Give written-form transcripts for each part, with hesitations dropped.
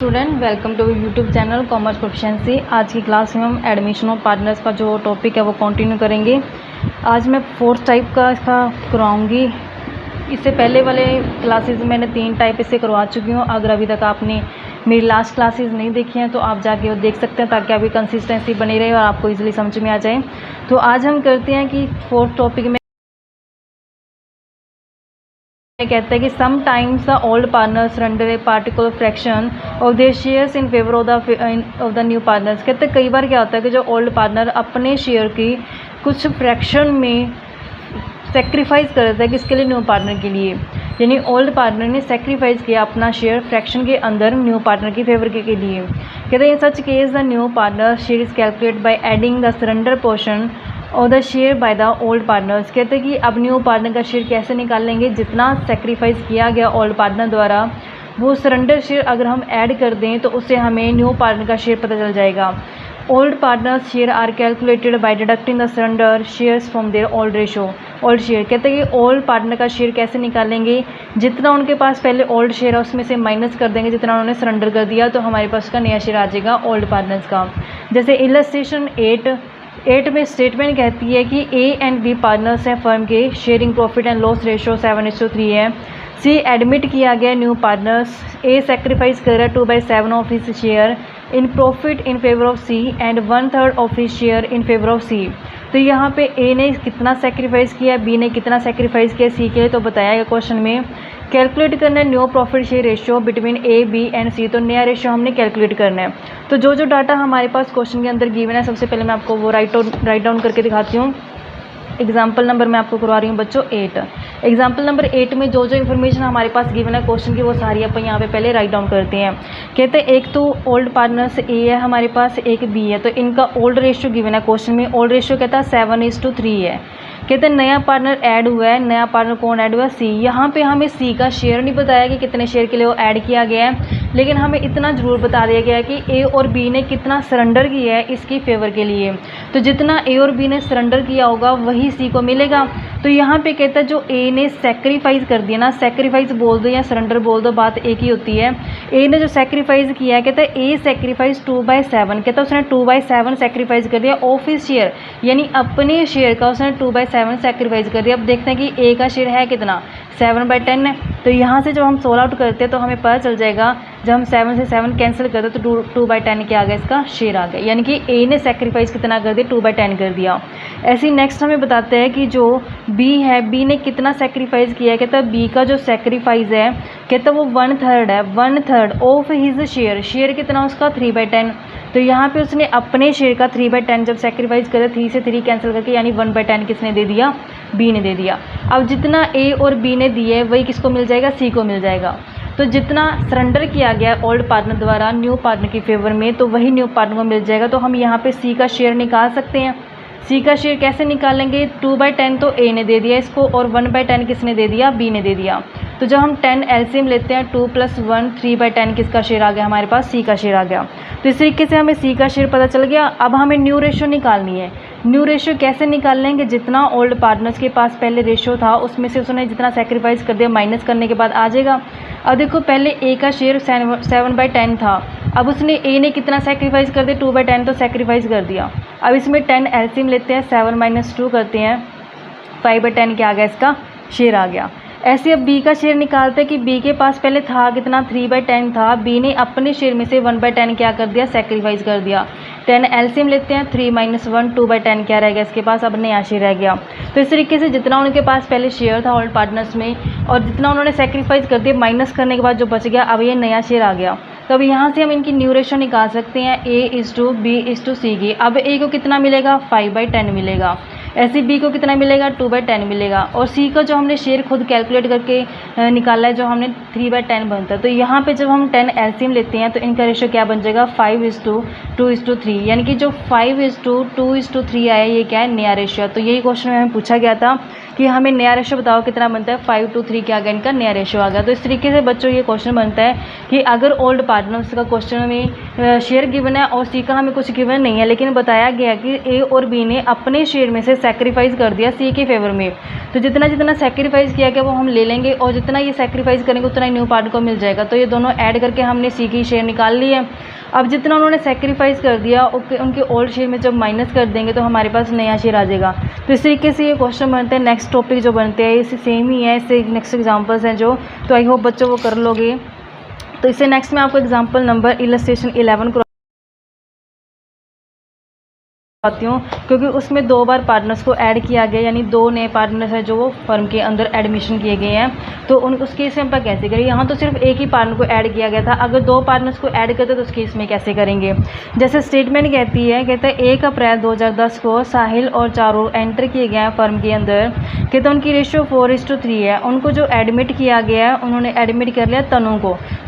Student welcome to YouTube channel commerce proficiency. आज की class में हम एडमिशन ऑफ पार्टनर्स का जो टॉपिक है वो कंटिन्यू करेंगे। आज मैं फोर्थ टाइप का इसका करवाऊंगी। इससे पहले वाले क्लासेस मैंने 3 टाइप इससे करवा चुकी हूँ। अगर अभी तक आपने मेरी लास्ट क्लासेस नहीं देखी हैं तो आप जाके वो देख सकते हैं, ताकि आपकी कंसिस्टेंसी बनी रहे और आपको ईजिली समझ में आ जाए। तो आज हम करते हैं कि फोर्थ टॉपिक में कहता है कि sometimes the old partners surrender a particular fraction of their shares in favour of the new partners. कहते हैं कई बार क्या होता है कि जो ओल्ड पार्टनर अपने शेयर की कुछ फ्रैक्शन में सेक्रीफाइस कर देता है किसके लिए, न्यू पार्टनर के लिए। यानी ओल्ड पार्टनर ने सेक्रीफाइस किया अपना शेयर फ्रैक्शन के अंदर न्यू पार्टनर की फेवर के लिए। कहते हैं in such case the new partner share is calculate by adding the surrender portion और the share by the old partners. कहते हैं कि अब न्यू पार्टनर का शेयर कैसे निकाल लेंगे, जितना सेक्रीफाइस किया गया ओल्ड पार्टनर द्वारा वो सरेंडर शेयर अगर हम ऐड कर दें तो उससे हमें न्यू पार्टनर का शेयर पता चल जाएगा। Old partners share are calculated by deducting the surrender shares from their old ratio. Old share कहते हैं कि ओल्ड पार्टनर का शेयर कैसे निकालेंगे, जितना उनके पास पहले ओल्ड शेयर है उसमें से माइनस कर देंगे जितना उन्होंने सरेंडर कर दिया, तो हमारे पास उसका नया शेयर आ जाएगा ओल्ड पार्टनर्स का। जैसे इलस्ट्रेशन 8 में स्टेटमेंट कहती है कि ए एंड बी पार्टनर्स हैं फर्म के, sharing profit and loss ratio 7:3 है। सी एडमिट किया गया न्यू पार्टनर्स, ए सेक्रीफाइस कर रहा है 2/7 of his share in profit in favour of C and 1/3 of his share in favour of C. तो यहाँ पे ए ने कितना सेक्रीफाइस किया, बी ने कितना सेक्रीफाइस किया सी के लिए, तो बताया गया क्वेश्चन में। कैलकुलेट करना है new profit share ratio between A B and C, तो नया रेशियो हमने कैलकुलेट करना है। तो जो डाटा हमारे पास क्वेश्चन के अंदर गिवन है, सबसे पहले मैं आपको वो राइट डाउन करके दिखाती हूँ। एग्जाम्पल नंबर मैं आपको करवा रही हूँ बच्चों 8। एग्जाम्पल नंबर 8 में जो इन्फॉर्मेशन हमारे पास गिवन है क्वेश्चन की, वो सारी अपन यहाँ पे पहले राइट डाउन करते हैं। कहते हैं एक तो ओल्ड पार्टनर्स ए है हमारे पास, एक बी है, तो इनका ओल्ड रेशियो गिवन है क्वेश्चन में। ओल्ड रेशियो कहता है 7:3 है। कहते हैं नया पार्टनर ऐड हुआ है, नया पार्टनर कौन ऐड हुआ है, सी। यहाँ पे हमें सी का शेयर नहीं बताया कि कितने शेयर के लिए वो ऐड किया गया है, लेकिन हमें इतना ज़रूर बता दिया गया है कि ए और बी ने कितना सरेंडर किया है इसकी फेवर के लिए। तो जितना ए और बी ने सरेंडर किया होगा वही सी को मिलेगा। तो यहाँ पे कहता है जो ए ने सेक्रीफाइस कर दिया ना, सेक्रीफाइस बोल दो या सरेंडर बोल दो, बात एक ही होती है। ए ने जो सेक्रीफाइस किया है, कहता है ए सेक्रीफाइस 2/7, कहता है उसने 2/7 सेक्रीफाइस कर दिया ऑफ हिज शेयर, यानी अपने शेयर का उसने 2/7 सेक्रीफाइस कर दिया। अब देखते हैं कि ए का शेयर है कितना, 7/10 है। तो यहाँ से जब हम सोल्व आउट करते हैं तो हमें पता चल जाएगा, जब हम 7 से 7 कैंसिल करते हैं तो 2/10 क्या आ गया, इसका शेयर आ गया। यानी कि ए ने सेक्रीफाइस कितना कर दिया, 2/10 कर दिया। ऐसे ही नेक्स्ट हमें बताते हैं कि जो बी है, बी ने कितना सेक्रीफाइस किया है। कहता है बी का जो सेक्रीफाइस है, कहता है वो 1/3 है, 1/3 ऑफ हिज शेयर। शेयर कितना उसका 3/10। तो यहाँ पे उसने अपने शेयर का 3/10 जब सेक्रीफाइस करे, 3 से 3 कैंसिल करके, यानी 1/10 किसने दे दिया, बी ने दे दिया। अब जितना ए और बी ने दिए वही किसको मिल जाएगा, सी को मिल जाएगा। तो जितना सरेंडर किया गया ओल्ड पार्टनर द्वारा न्यू पार्टनर की फेवर में, तो वही न्यू पार्टनर को मिल जाएगा। तो हम यहाँ पे सी का शेयर निकाल सकते हैं। सी का शेयर कैसे निकालेंगे, 2/10 तो ए ने दे दिया इसको, और 1/10 किसने दे दिया, बी ने दे दिया। तो जब हम 10 एलसीएम लेते हैं, 2 + 1 3/10 किसका शेयर आ गया, हमारे पास सी का शेयर आ गया। तो इस तरीके से हमें सी का शेयर पता चल गया। अब हमें न्यू रेशियो निकालनी है। न्यू रेशियो कैसे निकाल लेंगे, जितना ओल्ड पार्टनर्स के पास पहले रेशियो था उसमें से उसने जितना सेक्रीफाइस कर दिया माइनस करने के बाद आ जाएगा। अब देखो पहले ए का शेयर 7/10 था, अब उसने ए ने कितना सेक्रीफाइस कर दिया, 2/10 तो सेक्रीफाइस कर दिया। अब इसमें 10 एलसीएम लेते हैं, 7 - 2 करते हैं, 5/10 क्या आ गया, इसका शेयर आ गया। ऐसे अब बी का शेयर निकालते हैं कि बी के पास पहले था कितना, 3/10 था, बी ने अपने शेयर में से 1/10 क्या कर दिया, सेक्रीफाइस कर दिया। 10 एलसीएम लेते हैं, 3 - 1 2/10 क्या रह गया इसके पास, अब नया शेयर रह गया। तो इस तरीके से जितना उनके पास पहले शेयर था ओल्ड पार्टनर्स में, और जितना उन्होंने सेक्रीफाइस कर दिया माइनस करने के बाद जो बच गया, अब ये नया शेयर आ गया। तो अब यहाँ से हम इनकी न्यू रेशियो निकाल सकते हैं, A/B/C की। अब ए को कितना मिलेगा, 5/10 मिलेगा। ऐसे बी को कितना मिलेगा, 2/10 मिलेगा। और सी का जो हमने शेयर खुद कैलकुलेट करके निकाला है, जो हमने 3/10 बनता है। तो यहाँ पे जब हम 10 एलसीएम लेते हैं तो इनका रेशियो क्या बन जाएगा, 5:2:3, यानी कि जो 5:2:3 आया, ये क्या है, नया रेशियो। तो यही क्वेश्चन में हमें पूछा गया था कि हमें नया रेशो बताओ कितना बनता है, 5:3 क्या आ गया इनका नया रेशो आ गया। तो इस तरीके से बच्चों ये क्वेश्चन बनता है कि अगर ओल्ड पार्टनर्स का क्वेश्चन में शेयर गिवन है और सी का हमें कुछ गिवन नहीं है, लेकिन बताया गया कि ए और बी ने अपने शेयर में से सेक्रीफाइस कर दिया सी के फेवर में, तो जितना जितना सेक्रीफाइस किया गया वो हम ले लेंगे और जितना ये सेक्रीफाइस करेंगे उतना ही न्यू पार्टनर को मिल जाएगा। तो ये दोनों ऐड करके हमने सी की शेयर निकाल ली है। अब जितना उन्होंने सेक्रीफाइस कर दिया उनके ओल्ड शेयर में जब माइनस कर देंगे तो हमारे पास नया शेयर आ जाएगा। तो इस तरीके से ये क्वेश्चन बनते हैं। नेक्स्ट टॉपिक जो बनते हैं इसे सेम ही है, इससे नेक्स्ट एग्जांपल्स हैं जो, तो आई होप बच्चों वो कर लोगे। तो इससे नेक्स्ट मैं आपको एग्जांपल नंबर इलस्ट्रेशन 11 आती हूँ, क्योंकि उसमें 2 बार पार्टनर्स को ऐड किया गया, यानी 2 नए पार्टनर्स हैं जो वो फर्म के अंदर एडमिशन किए गए हैं। तो उस केस में हम कैसे करें, यहाँ तो सिर्फ एक ही पार्टनर को ऐड किया गया था, अगर 2 पार्टनर्स को ऐड करते तो उस केस में कैसे करेंगे। जैसे स्टेटमेंट कहती है, कहते हैं 1 अप्रैल 2010 को साहिल और चारू एंटर किए गए हैं फर्म के अंदर, कहते हैं उनकी रेशियो 4:3 है। उनको जो एडमिट किया गया है उन्होंने एडमिट कर लिया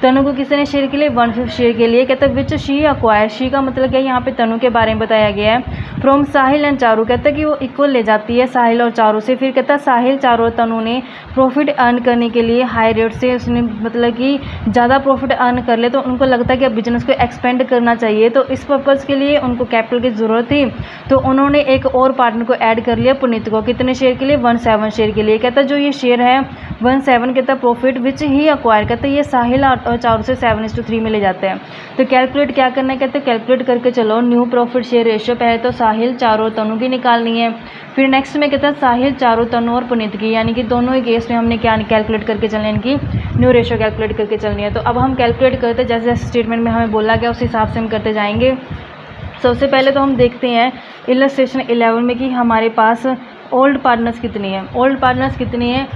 तनु को किसने शेयर के लिए, 1/5 शेयर के लिए। कहते हैं विच शी अक्वायर, शी का मतलब क्या, यहाँ पे तनु के बारे में बताया गया है, फ्रॉम साहिल एंड चारू, कहता है कि वो इक्वल ले जाती है साहिल और चारू से। फिर कहता है साहिल, चारू और तनु ने प्रॉफिट अर्न करने के लिए हाई रेट से, उसने मतलब कि ज़्यादा प्रॉफिट अर्न कर ले तो उनको लगता है कि अब बिजनेस को एक्सपेंड करना चाहिए, तो इस पर्पज़ के लिए उनको कैपिटल की ज़रूरत थी, तो उन्होंने एक और पार्टनर को ऐड कर लिया पुनीत को। कितने शेयर के लिए, 1/7 शेयर के लिए। कहता है जो ये शेयर है 1/7, कहता है प्रॉफिट विच ही अक्वायर, कहता है ये साहिल और चारू से 7:3 में ले जाते हैं। तो कैलकुलेट क्या करना है, कहते हैं कैलकुलेट करके चलो न्यू प्रॉफिट शेयर रेशियो, पहले तो साहिल, चारू और तनु की निकालनी है। फिर नेक्स्ट में कहता है साहिल, चारू, तनु और पुनीत की, यानी कि दोनों ही केस में हमने क्या कैलकुलेट करके चलनी है, इनकी न्यू रेशियो कैलकुलेट करके चलनी है। तो अब हम कैलकुलेट करते हैं, जैसे जैसे स्टेटमेंट में हमें बोला गया उस हिसाब से हम करते जाएंगे। सबसे पहले तो हम देखते हैं इलस्ट्रेशन 11 में कि हमारे पास ओल्ड पार्टनर्स कितनी है,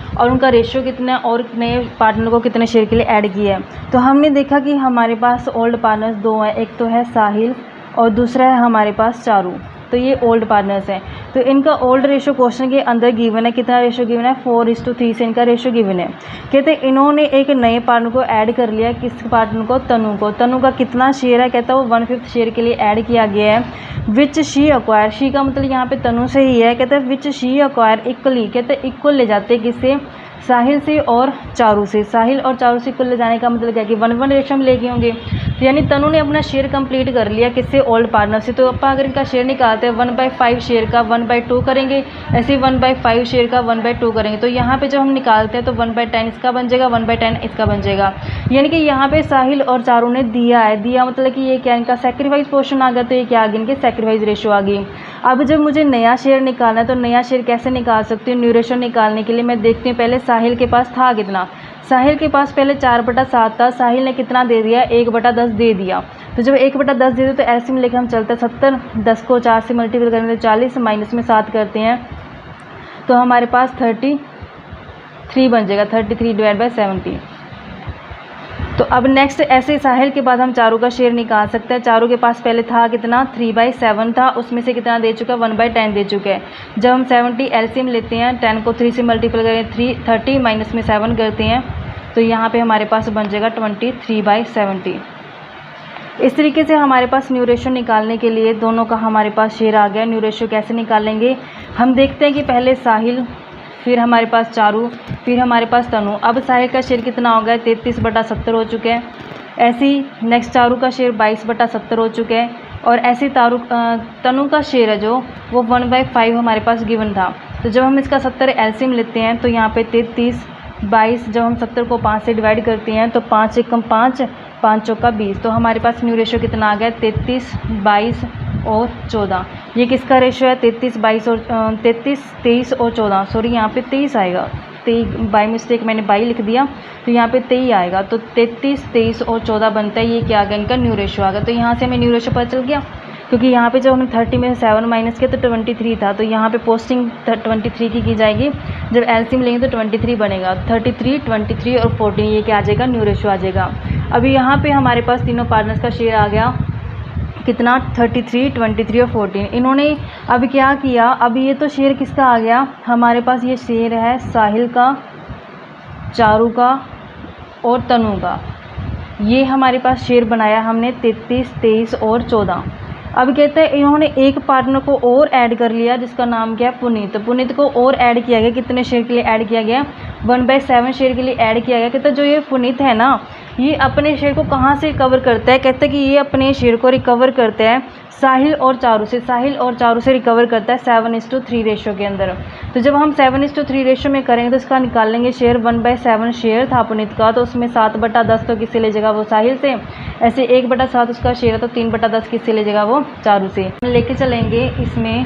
और उनका रेशियो कितना है और नए पार्टनर को कितने शेयर के लिए ऐड किया है। तो हमने देखा कि हमारे पास ओल्ड पार्टनर्स 2 हैं, एक तो है साहिल और दूसरा है हमारे पास चारू। तो ये ओल्ड पार्टनर्स हैं। तो इनका ओल्ड रेशो क्वेश्चन के अंदर गिवन है, कितना रेशो गिवन है, 4:3 से इनका रेशो गिवन है। कहते हैं इन्होंने एक नए पार्टनर को ऐड कर लिया, किस पार्टनर को, तनु का कितना शेयर है, कहता है वो 1/5 शेयर के लिए ऐड किया गया है। विच शी अक्वायर, शी का मतलब यहाँ पे तनु से ही है, कहते हैं विच शी अक्वायर इक्वली, कहते हैं इक्वल ले जाते हैं किससे, साहिल से और चारू से। साहिल और चारू से इक्वल ले जाने का मतलब क्या कि 1/1 रेशो में ले गए होंगे। तो यानी तनु ने अपना शेयर कंप्लीट कर लिया किससे, ओल्ड पार्टनर से। तो अपन अगर इनका शेयर निकालते हैं 1/5 शेयर का 1/2 करेंगे, ऐसे 1/5 शेयर का 1/2 करेंगे। तो यहाँ पे जब हम निकालते हैं तो 1/10 इसका बन जाएगा, 1/10 इसका बन जाएगा। यानी कि यहाँ पे साहिल और चारू ने दिया है, दिया मतलब कि ये क्या इनका सेक्रीफाइस पोर्शन आ गया, तो ये क्या आ गया, इनके सेक्रीफाइस रेशियो आ गई। अब जब मुझे नया शेयर निकालना है तो नया शेयर कैसे निकाल सकती हूँ, न्यू रेशियो निकालने के लिए मैं देखती हूँ पहले साहिल के पास था कितना। साहिल के पास पहले 4/7 था, साहिल ने कितना दे दिया, 1/10 दे दिया। तो जब 1/10 दे दिया तो एलसीएम लेके हम चलते हैं 70, 10 को 4 से मल्टीपल करेंगे तो 40, माइनस में 7 करते हैं तो हमारे पास 33 बन जाएगा, 33/70। तो अब नेक्स्ट ऐसे साहिल के बाद हम चारू का शेयर निकाल सकते हैं। चारू के पास पहले था कितना, 3/7 था, उसमें से कितना दे चुका है, 1/10 दे चुका है। जब हम 70 एलसीएम लेते हैं, 10 को 3 से मल्टीपल करें 30, माइनस में 7 करते हैं तो यहाँ पे हमारे पास बन जाएगा 23/70। इस तरीके से हमारे पास न्यू रेशियो निकालने के लिए दोनों का हमारे पास शेयर आ गया। न्यू रेशियो कैसे निकालेंगे, हम देखते हैं कि पहले साहिल, फिर हमारे पास चारू, फिर हमारे पास तनु। अब साहिल का शेयर कितना हो गया, 33/70 हो चुके हैं। ऐसे ही नेक्स्ट चारू का शेयर 22/70 हो चुके हैं। और ऐसे तनु का शेयर है जो वो 1/5 हमारे पास गिवन था। तो जब हम इसका 70 एलसीएम लेते हैं तो यहाँ पे 33, 22, जब हम 70 को 5 से डिवाइड करते हैं तो 5 एकम 5, 5 चौका 20। तो हमारे पास न्यू रेशियो कितना आ गया, 33, 22 और 14। ये किसका रेशियो है, 33, 22 और 33, 23 और 14, सॉरी यहाँ पे 23 आएगा, 23 बाई मिस्टेक मैंने 22 लिख दिया, तो यहाँ पे 23 आएगा। तो 33, 23 और 14 बनता है, ये क्या आ गया, इनका न्यू रेशियो आ गया। तो यहाँ से हमें न्यू रेशियो पता चल गया, क्योंकि यहाँ पे जब हमने 30 में से 7 माइनस किया तो 23 था। तो यहाँ पे पोस्टिंग 23 की जाएगी, जब एलसीएम लेंगे तो 23 बनेगा। 33, 23 और 14, ये क्या आ जाएगा, न्यू रेशियो आ जाएगा। अभी यहाँ पे हमारे पास तीनों पार्टनर्स का शेयर आ गया कितना, 33, 23 और 14। इन्होंने अब क्या किया, अब ये तो शेयर किसका आ गया, हमारे पास ये शेयर है साहिल का, चारू का और तनु का। ये हमारे पास शेयर बनाया हमने 33, 23 और 14। अब कहते हैं इन्होंने एक पार्टनर को और ऐड कर लिया जिसका नाम क्या है पुनीत। पुनीत को और ऐड किया गया, कितने शेयर के लिए ऐड किया गया? 1/7 शेयर के लिए ऐड किया गया। कहते हैं जो ये पुनीत है ना, ये अपने शेयर को कहाँ से रिकवर करता है? कहते हैं कि ये अपने शेयर को रिकवर करता है साहिल और चारू से। साहिल और चारू से रिकवर करता है 7:3 रेशो के अंदर। तो जब हम 7:3 रेशो में करेंगे तो इसका निकाल लेंगे शेयर। 1/7 शेयर था पुनीत का, तो उसमें 7/10 तो किससे ले जाएगा? वो साहिल से। ऐसे 1/7 उसका शेयर है, तो 3/10 किससे ले जाएगा? वो चारू से। लेके चलेंगे इसमें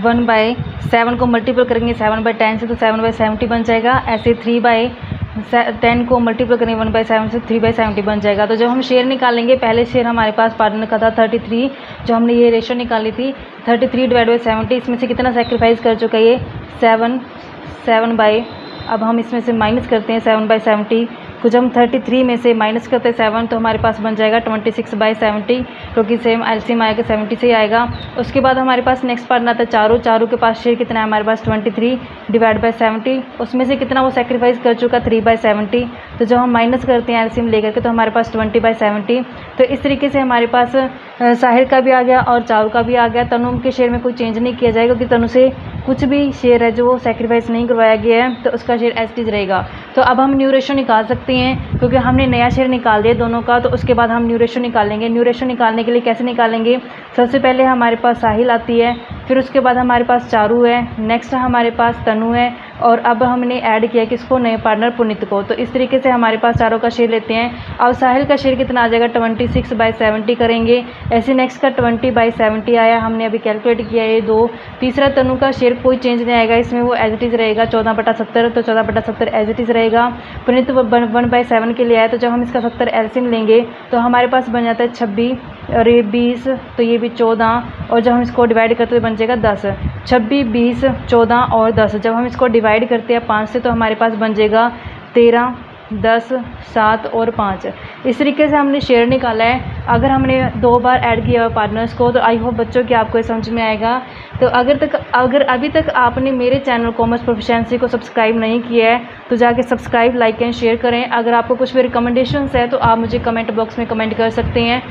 1/7 को मल्टीपल करेंगे 7/10 से, तो 7/70 बन जाएगा। ऐसे 3/10 को मल्टीपल करेंगे 1/7 से, 3/70 बन जाएगा। तो जब हम शेयर निकालेंगे, पहले शेयर हमारे पास पार्टनर का था 33, जो हमने ये रेशो निकाली थी 33/70, इसमें से कितना सेक्रीफाइस कर चुका है ये? 7 अब हम इसमें से माइनस करते हैं 7/70 को। जब हम 33 में से माइनस करते हैं 7, तो हमारे पास बन जाएगा 26/70, क्योंकि सेम एलसीएम आएगा 70 से ही आएगा। उसके बाद हमारे पास नेक्स्ट पार्टनर आता है चारू। चारू के पास शेयर कितना है हमारे पास? 23/70, उसमें से कितना वो सेक्रीफाइस कर चुका? 3/70। तो जब हम माइनस करते हैं एलसीएम लेकर के, तो हमारे पास 20/70। तो इस तरीके से हमारे पास साहिल का भी आ गया और चारू का भी आ गया। तनु के शेयर में कोई चेंज नहीं किया जाएगा, क्योंकि तनु से कुछ भी शेयर है जो सेक्रीफाइस नहीं करवाया गया है, तो उसका शेयर एज इट इज रहेगा। तो अब हम न्यू रेशो निकाल सकते हैं, क्योंकि हमने नया शेयर निकाल दिया दोनों का। तो उसके बाद हम न्यू रेशो निकालेंगे। न्यू रेशो निकालने के लिए कैसे निकालेंगे? सबसे पहले हमारे पास साहिल आती है, फिर उसके बाद हमारे पास चारू है, नेक्स्ट हमारे पास तनु है, और अब हमने ऐड किया किसको? नए पार्टनर पुनीत को। तो इस तरीके से हमारे पास चारों का शेयर लेते हैं। अब साहिल का शेयर कितना आ जाएगा? 26/70 करेंगे। ऐसे नेक्स्ट का 20/70 आया, हमने अभी कैलकुलेट किया ये 2। तीसरा तनु का शेयर कोई चेंज नहीं आएगा, इसमें वो एज इट इज़ रहेगा 14/70, तो 14/70 एज इट इज़ रहेगा। पुनीत 1/7 के लिए आया, तो जब हम इसका 70 एलसीएम लेंगे तो हमारे पास बन जाता है 26 और ये 20, तो ये भी 14, और जब हम इसको डिवाइड करते तो बन जाएगा 10। 26, 20, 14 और 10। जब हम इसको डिवाइड करते हैं 5 से, तो हमारे पास बन जाएगा 13, 10, 7 और 5। इस तरीके से हमने शेयर निकाला है। अगर हमने 2 बार ऐड किया हुआ पार्टनर्स को, तो आई होप बच्चों कि आपको ये समझ में आएगा। तो अगर अभी तक आपने मेरे चैनल कॉमर्स प्रोफिशिएंसी को सब्सक्राइब नहीं किया है, तो जाके सब्सक्राइब, लाइक एंड शेयर करें। अगर आपको कुछ भी रिकमेंडेशंस है तो आप मुझे कमेंट बॉक्स में कमेंट कर सकते हैं।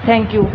Thank you.